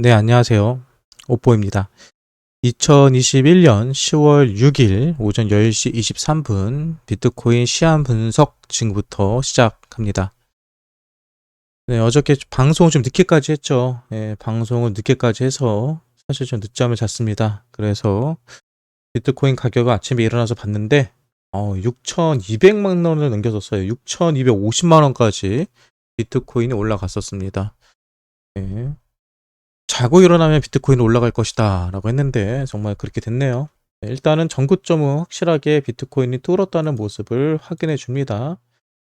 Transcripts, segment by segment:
네, 안녕하세요. 오뽀입니다. 2021년 10월 6일 오전 10시 23분 비트코인 시한 분석 지금부터 시작합니다. 네, 어저께 방송을 좀 늦게까지 했죠. 네, 방송을 늦게까지 해서 사실 좀 늦잠을 잤습니다. 그래서 비트코인 가격을 아침에 일어나서 봤는데 6,200만 원을 넘겨섰어요. 6,250만 원까지 비트코인이 올라갔었습니다. 네. 자고 일어나면 비트코인은 올라갈 것이다 라고 했는데 정말 그렇게 됐네요. 네, 일단은 전고점은 확실하게 비트코인이 뚫었다는 모습을 확인해 줍니다.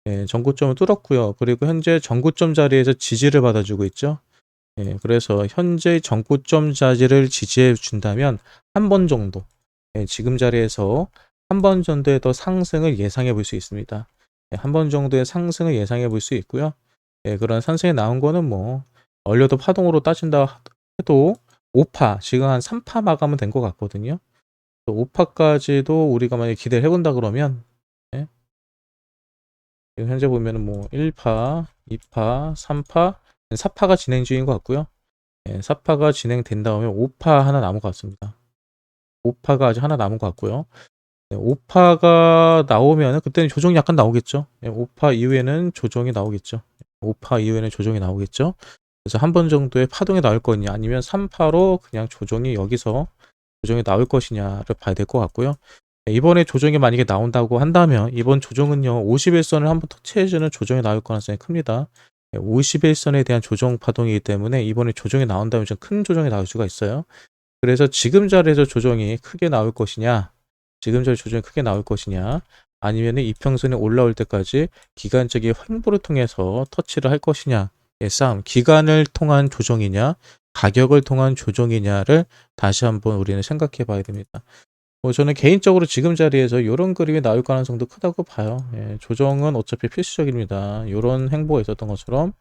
네, 전고점을 뚫었고요. 그리고 현재 전고점 자리에서 지지를 받아주고 있죠. 네, 그래서 현재 전고점 자리를 지지해 준다면 한 번 정도, 지금 자리에서 한 번 정도의 더 상승을 예상해 볼 수 있습니다. 한 번 정도의 상승을 예상해 볼 수 있고요. 그런 상승이 나온 거는 뭐 얼려도 파동으로 따진다 해도 5파, 지금 한 3파 마감은 된 것 같거든요. 5파까지도 우리가 만약에 기대를 해본다 그러면, 예, 지금 현재 보면은 뭐 1파, 2파, 3파, 4파가 진행 중인 것 같고요. 4파가 진행된 다음에 5파 하나 남은 것 같습니다. 5파가 아직 하나 남은 것 같고요. 5파가 나오면 그때는 조정이 약간 나오겠죠. 5파 이후에는 조정이 나오겠죠. 5파 이후에는 조정이 나오겠죠. 그래서 한 번 정도의 파동이 나올 거냐 아니면 3파로 그냥 조정이 여기서 조정이 나올 것이냐를 봐야 될 것 같고요. 이번에 조정이 만약에 나온다고 한다면 이번 조정은요 51선을 한번 터치해주는 조정이 나올 가능성이 큽니다. 51선에 대한 조정 파동이기 때문에 이번에 조정이 나온다면 좀 큰 조정이 나올 수가 있어요. 그래서 지금 자리에서 조정이 크게 나올 것이냐, 지금 자리 조정이 크게 나올 것이냐, 아니면 이평선에 올라올 때까지 기간적인 횡보를 통해서 터치를 할 것이냐의 싸움, 기간을 통한 조정이냐, 가격을 통한 조정이냐를 다시 한번 우리는 생각해 봐야 됩니다. 저는 개인적으로 지금 자리에서 이런 그림이 나올 가능성도 크다고 봐요. 조정은 어차피 필수적입니다. 이런 행보가 있었던 것처럼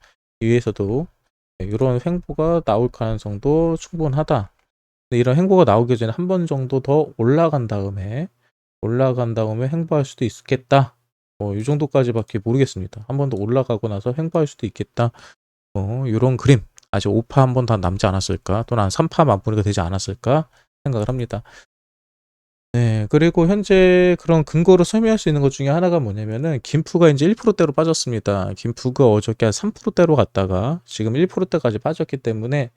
위에서도 이런 행보가 나올 가능성도 충분하다. 근데 이런 행보가 나오기 전에 한 번 정도 더 올라간 다음에 행보할 수도 있겠다. 이 정도까지밖에 모르겠습니다. 한 번 더 올라가고 나서 행보할 수도 있겠다. 이런 그림. 아직 5파 한 번 더 남지 않았을까? 또는 한 3파 마무리가 되지 않았을까? 생각을 합니다. 네, 그리고 현재 그런 근거로 설명할 수 있는 것 중에 하나가 뭐냐면은 김프가 이제 1%대로 빠졌습니다. 김프가 어저께 한 3%대로 갔다가 지금 1%대까지 빠졌기 때문에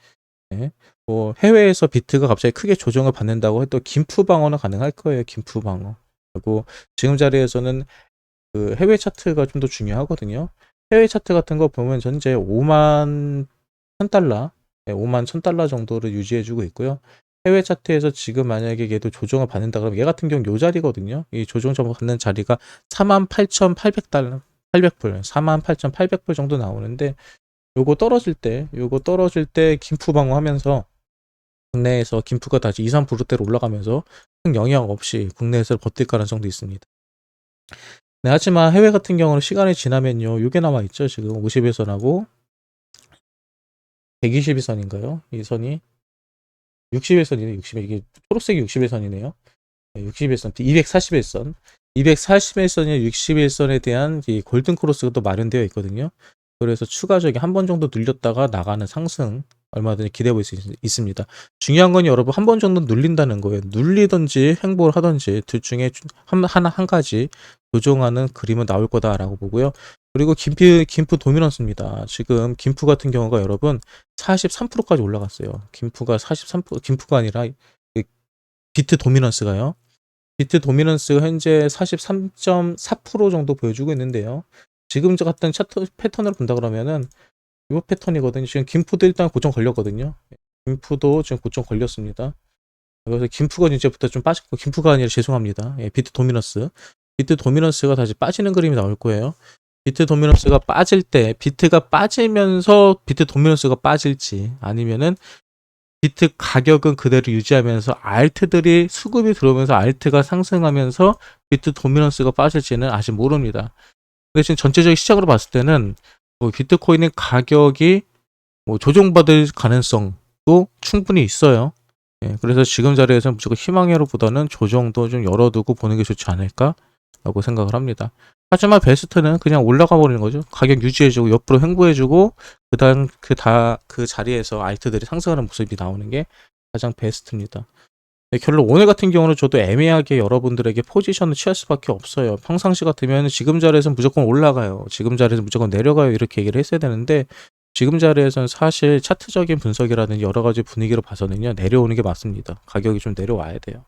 뭐 해외에서 비트가 갑자기 크게 조정을 받는다고 해도 김프 방어는 가능할 거예요. 김프 방어. 그리고 지금 자리에서는 그 해외 차트가 좀 더 중요하거든요. 해외 차트 같은 거 보면 현재 5만 1000달러, 5만 1000달러 정도를 유지해주고 있고요. 해외 차트에서 지금 만약에 얘도 조정을 받는다 그러면 얘 같은 경우 요 자리거든요. 이 조정 받는 자리가 48,800달러, 800불, 48,800불 정도 나오는데 요거 떨어질 때 김프 방어하면서 국내에서 김프가 다시 2, 3%대로 올라가면서 큰 영향 없이 국내에서 버틸 가능성도 있습니다. 네, 하지만 해외 같은 경우는 시간이 지나면요. 요게 남아 있죠. 지금 51선하고 121선인가요? 이 선이 61선이네. 60일 이게 초록색이 61선이네요. 61선, 241선. 241선이 61선에 대한 이 골든 크로스가 또 마련되어 있거든요. 그래서 추가적인 한 번 정도 눌렸다가 나가는 상승 얼마든지 기대해 볼 수 있습니다. 중요한 건 여러분 한 번 정도 눌린다는 거예요. 눌리든지 행보를 하든지 둘 중에 한 가지 조정하는 그림은 나올 거다라고 보고요. 그리고 김프 도미넌스입니다. 지금 김프 같은 경우가 여러분 43%까지 올라갔어요. 김프가 43%, 김프가 아니라 비트 도미넌스가요. 비트 도미넌스가 현재 43.4% 정도 보여주고 있는데요. 지금 저 같은 차트 패턴을 본다 그러면은 이 패턴이거든요. 지금 김프도 일단 고점 걸렸거든요. 김프도 지금 고점 걸렸습니다. 그래서 김프가 이제부터 좀 빠졌고, 김프가 아니라 죄송합니다. 비트 도미넌스. 비트 도미넌스가 다시 빠지는 그림이 나올 거예요. 비트 도미넌스가 빠질 때, 비트가 빠지면서 비트 도미넌스가 빠질지, 아니면은 비트 가격은 그대로 유지하면서 알트들이 수급이 들어오면서 알트가 상승하면서 비트 도미넌스가 빠질지는 아직 모릅니다. 근데 지금 전체적인 시작으로 봤을 때는 뭐 비트코인의 가격이 뭐 조정받을 가능성도 충분히 있어요. 그래서 지금 자리에서 무조건 희망회로보다는 조정도 좀 열어두고 보는 게 좋지 않을까라고 생각을 합니다. 하지만 베스트는 그냥 올라가 버리는 거죠. 가격 유지해주고 옆으로 횡보해주고 그 자리에서 알트들이 상승하는 모습이 나오는 게 가장 베스트입니다. 네, 결론 오늘 같은 경우는 저도 애매하게 여러분들에게 포지션을 취할 수밖에 없어요. 평상시 같으면 지금 자리에서는 무조건 올라가요. 지금 자리에서 무조건 내려가요. 이렇게 얘기를 했어야 되는데 지금 자리에서는 사실 차트적인 분석이라든지 여러 가지 분위기로 봐서는요. 내려오는 게 맞습니다. 가격이 좀 내려와야 돼요.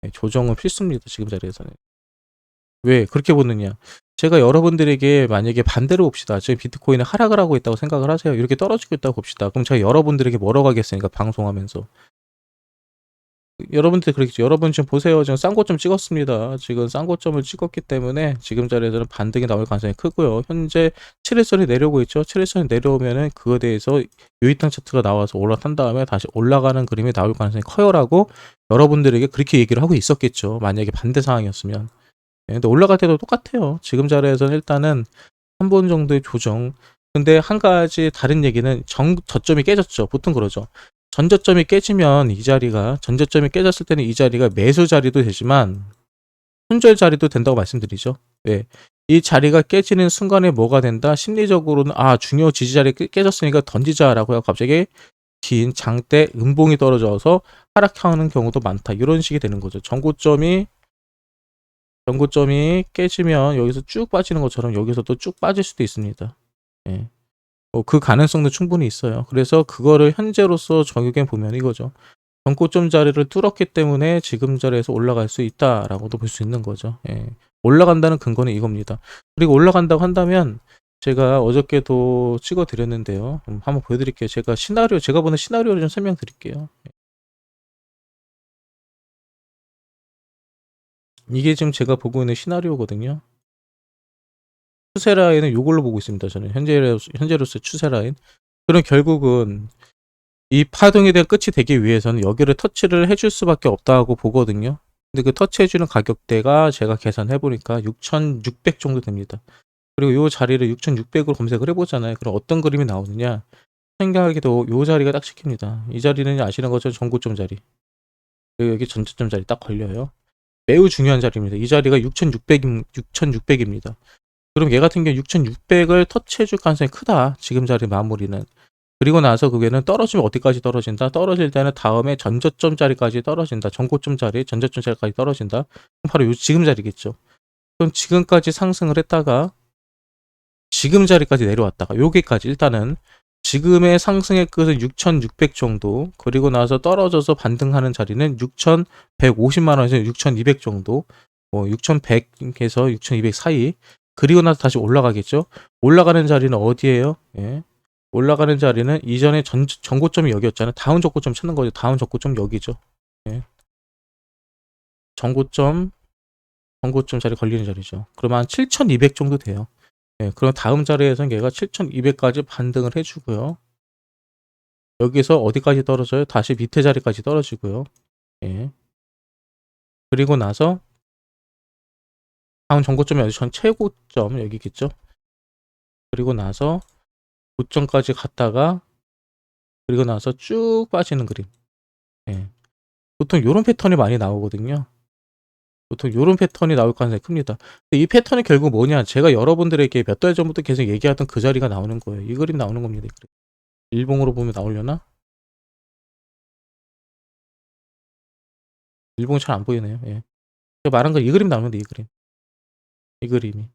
네, 조정은 필수입니다. 지금 자리에서는. 왜 그렇게 보느냐? 제가 여러분들에게 만약에 반대로 봅시다. 지금 비트코인이 하락을 하고 있다고 생각을 하세요. 이렇게 떨어지고 있다고 봅시다. 그럼 제가 여러분들에게 뭐라고 하겠습니까? 방송하면서. 여러분들 그러겠죠. 여러분 지금 보세요. 지금 싼 고점 찍었습니다. 지금 싼 고점을 찍었기 때문에 지금 자리에서는 반등이 나올 가능성이 크고요. 현재 7일선이 내려오고 있죠. 7일선이 내려오면은 그거에 대해서 요이탄 차트가 나와서 올라탄 다음에 다시 올라가는 그림이 나올 가능성이 커요라고 여러분들에게 그렇게 얘기를 하고 있었겠죠. 만약에 반대 상황이었으면. 예, 근데 올라갈 때도 똑같아요. 지금 자리에서는 일단은 한 번 정도의 조정. 근데 한 가지 다른 얘기는 저점이 깨졌죠. 보통 그러죠. 전저점이 깨졌을 때는 이 자리가 매수 자리도 되지만 손절 자리도 된다고 말씀드리죠. 네. 이 자리가 깨지는 순간에 뭐가 된다? 심리적으로는 중요 지지 자리 깨졌으니까 던지자라고 하고 갑자기 긴 장대 음봉이 떨어져서 하락하는 경우도 많다. 이런 식이 되는 거죠. 전고점이 깨지면 여기서 쭉 빠지는 것처럼 여기서도 쭉 빠질 수도 있습니다. 예. 그 가능성도 충분히 있어요. 그래서 그거를 현재로서 적용해 보면 이거죠. 전고점 자리를 뚫었기 때문에 지금 자리에서 올라갈 수 있다라고도 볼 수 있는 거죠. 예. 올라간다는 근거는 이겁니다. 그리고 올라간다고 한다면 제가 어저께도 찍어 드렸는데요. 한번 보여드릴게요. 제가 보는 시나리오를 좀 설명드릴게요. 이게 지금 제가 보고 있는 시나리오거든요. 추세 라인은 이걸로 보고 있습니다. 저는 현재로서 추세 라인. 그럼 결국은 이 파동에 대한 끝이 되기 위해서는 여기를 터치를 해줄 수밖에 없다고 보거든요. 근데 그 터치해주는 가격대가 제가 계산해 보니까 6,600 정도 됩니다. 그리고 이 자리를 6,600으로 검색을 해보잖아요. 그럼 어떤 그림이 나오느냐? 생각하기도 이 자리가 딱 찍힙니다. 이 자리는 아시는 것처럼 전고점 자리. 그리고 여기 전저점 자리 딱 걸려요. 매우 중요한 자리입니다. 이 자리가 6,600입니다. 그럼 얘 같은 경우 6,600을 터치해줄 가능성이 크다. 지금 자리 마무리는. 그리고 나서 그게는 떨어지면 어디까지 떨어진다? 떨어질 때는 다음에 전저점 자리까지 떨어진다. 전고점 자리, 전저점 자리까지 떨어진다. 그럼 바로 지금 자리겠죠. 그럼 지금까지 상승을 했다가 지금 자리까지 내려왔다가 여기까지 일단은 지금의 상승의 끝은 6,600 정도, 그리고 나서 떨어져서 반등하는 자리는 6,150만 원에서 6,200 정도, 6,100에서 6,200 사이. 그리고 나서 다시 올라가겠죠. 올라가는 자리는 어디예요? 예. 올라가는 자리는 이전에 전고점이 여기였잖아요. 다음 저고점 찾는 거죠. 다음 저고점 여기죠. 예. 전고점 자리 걸리는 자리죠. 그러면 한 7,200 정도 돼요. 예. 그럼 다음 자리에서는 얘가 7,200까지 반등을 해주고요. 여기서 어디까지 떨어져요? 다시 밑에 자리까지 떨어지고요. 예. 그리고 나서 다음 전고점이 어디 전 최고점 여기겠죠. 그리고 나서 고점까지 갔다가 그리고 나서 쭉 빠지는 그림. 예. 보통 이런 패턴이 많이 나오거든요. 보통 이런 패턴이 나올 가능성이 큽니다. 근데 이 패턴이 결국 뭐냐? 제가 여러분들에게 몇 달 전부터 계속 얘기하던 그 자리가 나오는 거예요. 이 그림 나오는 겁니다. 이 그림. 일봉으로 보면 나오려나? 일봉이 잘 안 보이네요. 예. 제가 말한 거 이 그림 나오는데 이 그림. 이 그림이.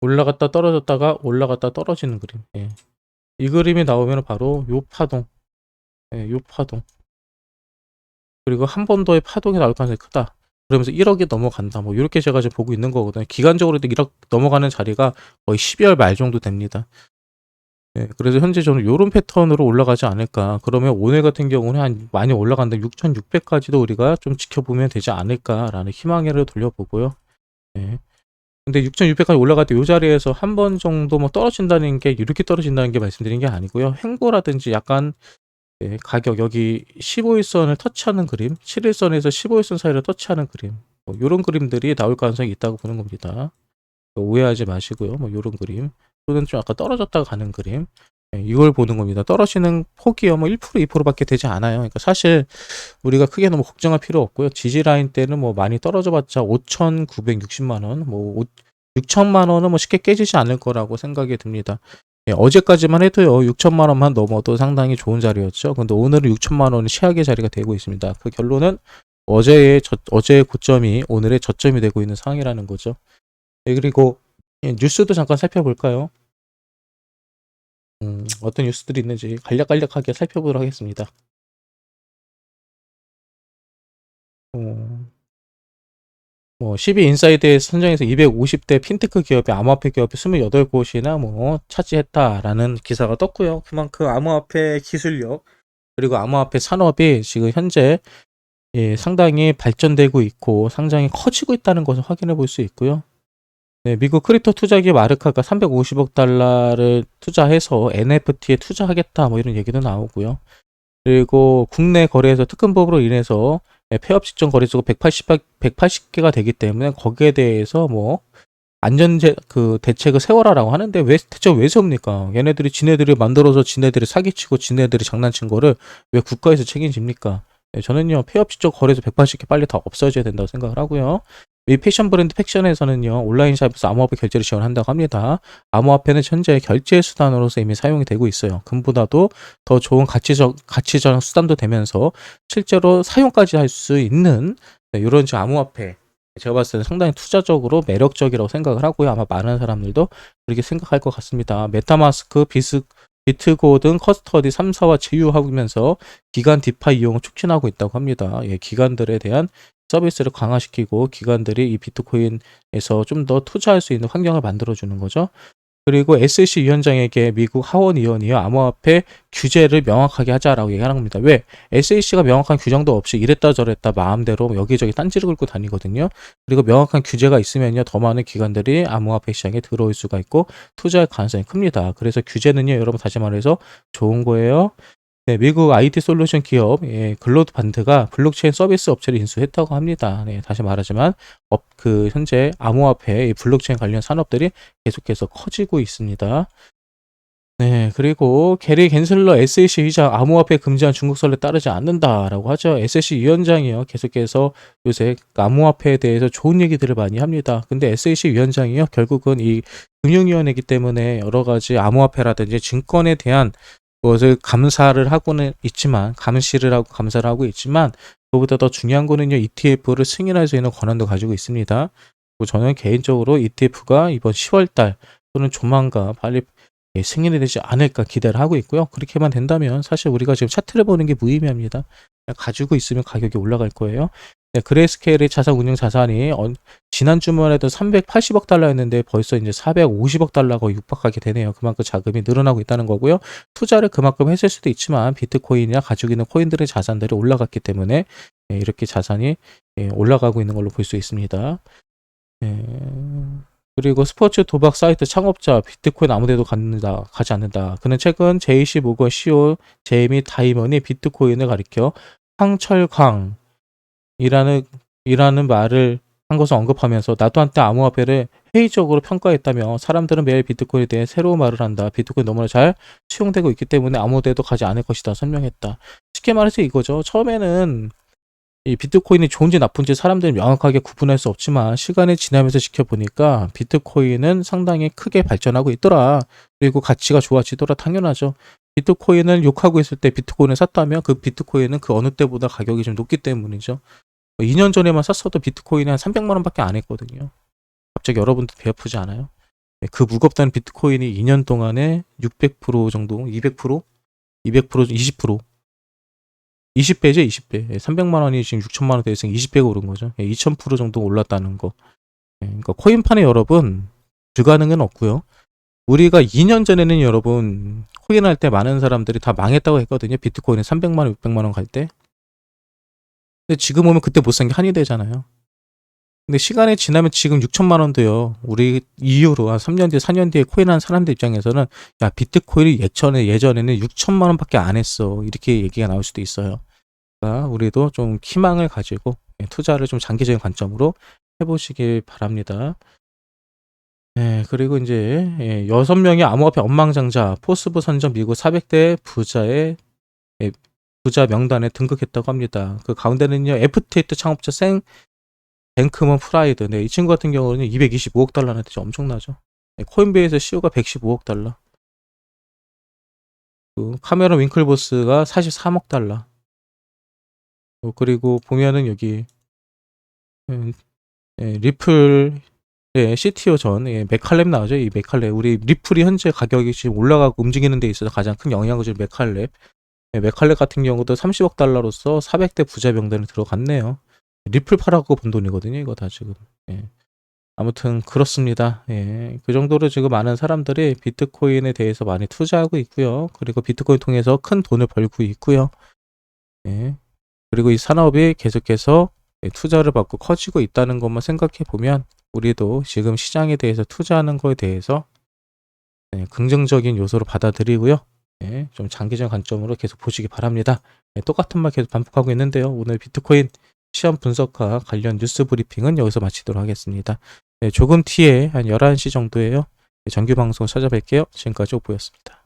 올라갔다 떨어졌다가 올라갔다 떨어지는 그림. 예. 이 그림이 나오면 바로 요 파동. 예, 요 파동. 그리고 한 번 더의 파동이 나올 가능성이 크다. 그러면서 1억이 넘어간다. 뭐 이렇게 제가 지금 보고 있는 거거든요. 기간적으로도 1억 넘어가는 자리가 거의 12월 말 정도 됩니다. 네, 그래서 현재 저는 이런 패턴으로 올라가지 않을까. 그러면 오늘 같은 경우는 한 많이 올라간다. 6,600까지도 우리가 좀 지켜보면 되지 않을까라는 희망을 돌려보고요. 네. 근데 6,600까지 올라갈 때 이 자리에서 한 번 정도 뭐 떨어진다는 게 이렇게 떨어진다는 게 말씀드린 게 아니고요. 횡보라든지 약간 가격 여기 15일선을 터치하는 그림, 7일선에서 15일선 사이를 터치하는 그림, 뭐 이런 그림들이 나올 가능성이 있다고 보는 겁니다. 오해하지 마시고요. 뭐 이런 그림 또는 좀 아까 떨어졌다가 가는 그림, 이걸 보는 겁니다. 떨어지는 폭이요 뭐 1% 2%밖에 되지 않아요. 그러니까 사실 우리가 크게 너무 걱정할 필요 없고요. 지지 라인 때는 뭐 많이 떨어져 봤자 5,960만 원, 뭐 6천만 원은 뭐 쉽게 깨지지 않을 거라고 생각이 듭니다. 예, 어제까지만 해도요, 6천만 원만 넘어도 상당히 좋은 자리였죠. 근데 오늘은 6천만 원이 최악의 자리가 되고 있습니다. 그 결론은 어제의 고점이 오늘의 저점이 되고 있는 상황이라는 거죠. 예, 그리고 예, 뉴스도 잠깐 살펴볼까요? 어떤 뉴스들이 있는지 간략간략하게 살펴보도록 하겠습니다. 어, 뭐 12인사이드에 선정해서 250대 핀테크 기업이 암호화폐 기업이 28곳이나 뭐 차지했다라는 기사가 떴고요. 그만큼 암호화폐 기술력 그리고 암호화폐 산업이 지금 현재 예, 상당히 발전되고 있고 상당히 커지고 있다는 것을 확인해 볼 수 있고요. 네, 미국 크립토 투자기업 아르카가 350억 달러를 투자해서 NFT에 투자하겠다 뭐 이런 얘기도 나오고요. 그리고 국내 거래에서 특근법으로 인해서 폐업 직전 거래소가 180개가 되기 때문에 거기에 대해서 뭐 그 대책을 세워라라고 하는데 왜 대체 왜 세웁니까? 얘네들이 지네들이 만들어서 지네들이 사기치고 지네들이 장난친 거를 왜 국가에서 책임집니까? 네, 저는요 폐업 직전 거래소 180개 빨리 다 없어져야 된다고 생각을 하고요. 이 패션 브랜드 팩션에서는요 온라인 샵에서 암호화폐 결제를 지원한다고 합니다. 암호화폐는 현재 결제 수단으로서 이미 사용이 되고 있어요. 금보다도 더 좋은 가치적 수단도 되면서 실제로 사용까지 할 수 있는 네, 이런 암호화폐 제가 봤을 때는 상당히 투자적으로 매력적이라고 생각을 하고요. 아마 많은 사람들도 그렇게 생각할 것 같습니다. 메타마스크, 비트고 등 커스터디 3사와 제휴하면서 기관 디파이 이용을 촉진하고 있다고 합니다. 예, 기관들에 대한 서비스를 강화시키고 기관들이 이 비트코인에서 좀 더 투자할 수 있는 환경을 만들어주는 거죠. 그리고 SEC 위원장에게 미국 하원 의원이요 암호화폐 규제를 명확하게 하자라고 얘기하는 겁니다. 왜? SEC가 명확한 규정도 없이 이랬다 저랬다 마음대로 여기저기 딴지를 긁고 다니거든요. 그리고 명확한 규제가 있으면요 더 많은 기관들이 암호화폐 시장에 들어올 수가 있고 투자할 가능성이 큽니다. 그래서 규제는요 여러분 다시 말해서 좋은 거예요. 네, 미국 IT 솔루션 기업 예, 글로드 반드가 블록체인 서비스 업체를 인수했다고 합니다. 네, 다시 말하지만 현재 암호화폐 블록체인 관련 산업들이 계속해서 커지고 있습니다. 네, 그리고 게리 겐슬러 SEC 의장 암호화폐 금지한 중국설에 따르지 않는다라고 하죠. SEC 위원장이요. 계속해서 요새 암호화폐에 대해서 좋은 얘기들을 많이 합니다. 근데 SEC 위원장이요. 결국은 이 금융위원회이기 때문에 여러 가지 암호화폐라든지 증권에 대한 것을 감사를 하고는 있지만 감시를 하고 감사를 하고 있지만 그보다 더 중요한 거는요. ETF를 승인할 수 있는 권한도 가지고 있습니다. 그리고 저는 개인적으로 ETF가 이번 10월달 또는 조만간 빨리 승인이 되지 않을까 기대를 하고 있고요. 그렇게만 된다면 사실 우리가 지금 차트를 보는 게 무의미합니다. 그냥 가지고 있으면 가격이 올라갈 거예요. 네, 그레이스케일의 자산 운용 자산이 지난 주만 해도 380억 달러였는데 벌써 이제 450억 달러가 육박하게 되네요. 그만큼 자금이 늘어나고 있다는 거고요. 투자를 그만큼 했을 수도 있지만 비트코인이나 가지고 있는 코인들의 자산들이 올라갔기 때문에 이렇게 자산이 올라가고 있는 걸로 볼 수 있습니다. 그리고 스포츠 도박 사이트 창업자 비트코인 아무데도 가지 않는다. 그는 최근 JC 모건 CEO 제이미 다이먼이 비트코인을 가리켜 황철광이라는 말을 한 것을 언급하면서 나도 한때 암호화폐를 회의적으로 평가했다며 사람들은 매일 비트코인에 대해 새로운 말을 한다. 비트코인 너무나 잘 수용되고 있기 때문에 아무데도 가지 않을 것이다. 설명했다. 쉽게 말해서 이거죠. 처음에는 이 비트코인이 좋은지 나쁜지 사람들이 명확하게 구분할 수 없지만 시간이 지나면서 지켜보니까 비트코인은 상당히 크게 발전하고 있더라. 그리고 가치가 좋아지더라. 당연하죠. 비트코인을 욕하고 있을 때 비트코인을 샀다면 그 비트코인은 그 어느 때보다 가격이 좀 높기 때문이죠. 2년 전에만 샀어도 비트코인이 한 300만 원밖에 안 했거든요. 갑자기 여러분들 배 아프지 않아요? 그 무겁다는 비트코인이 2년 동안에 600% 정도, 200%, 20%, 20배죠, 20배. 300만 원이 지금 6천만 원 되었으니 20배가 오른 거죠. 2000% 정도 올랐다는 거. 그러니까 코인판에 여러분 불가능은 없고요. 우리가 2년 전에는 여러분 코인 할 때 많은 사람들이 다 망했다고 했거든요. 비트코인은 300만 원, 600만 원 갈 때. 근데 지금 오면 그때 못 산 게 한이 되잖아요. 근데 시간이 지나면 지금 6천만 원도요. 우리 이후로 한 3년 뒤에 4년 뒤에 코인 한 사람들 입장에서는 야 비트코인이 예전에는 6천만 원밖에 안 했어. 이렇게 얘기가 나올 수도 있어요. 그러니까 우리도 좀 희망을 가지고 투자를 좀 장기적인 관점으로 해보시길 바랍니다. 네, 그리고 이제 6명의 암호화폐 엉망장자 포스부 선정 미국 400대 부자의 부자 명단에 등극했다고 합니다. 그 가운데는요 FTX 창업자 뱅크먼 프라이드. 네, 이 친구 같은 경우는 225억 달러인데 엄청나죠. 네, 코인베이스 CEO가 115억 달러. 그 카메론 윙클보스가 43억 달러. 그리고 보면은 여기 리플 CTO 전 맥칼렙 나오죠. 이 맥칼렙. 우리 리플이 현재 가격이 지금 올라가고 움직이는 데 있어서 가장 큰 영향을 줄 맥칼렙. 맥칼렙 같은 경우도 30억 달러로서 400대 부자 명단에 들어갔네요. 리플 팔아고 번 돈이거든요. 이거 다 지금. 아무튼 그렇습니다. 그 정도로 지금 많은 사람들이 비트코인에 대해서 많이 투자하고 있고요. 그리고 비트코인 통해서 큰 돈을 벌고 있고요. 그리고 이 산업이 계속해서 투자를 받고 커지고 있다는 것만 생각해 보면 우리도 지금 시장에 대해서 투자하는 거에 대해서 긍정적인 요소로 받아들이고요. 좀 장기적 관점으로 계속 보시기 바랍니다. 똑같은 말 계속 반복하고 있는데요. 오늘 비트코인 시험 분석과 관련 뉴스 브리핑은 여기서 마치도록 하겠습니다. 조금 뒤에 한 11시 정도에요. 정규 방송 찾아뵐게요. 지금까지 오보였습니다.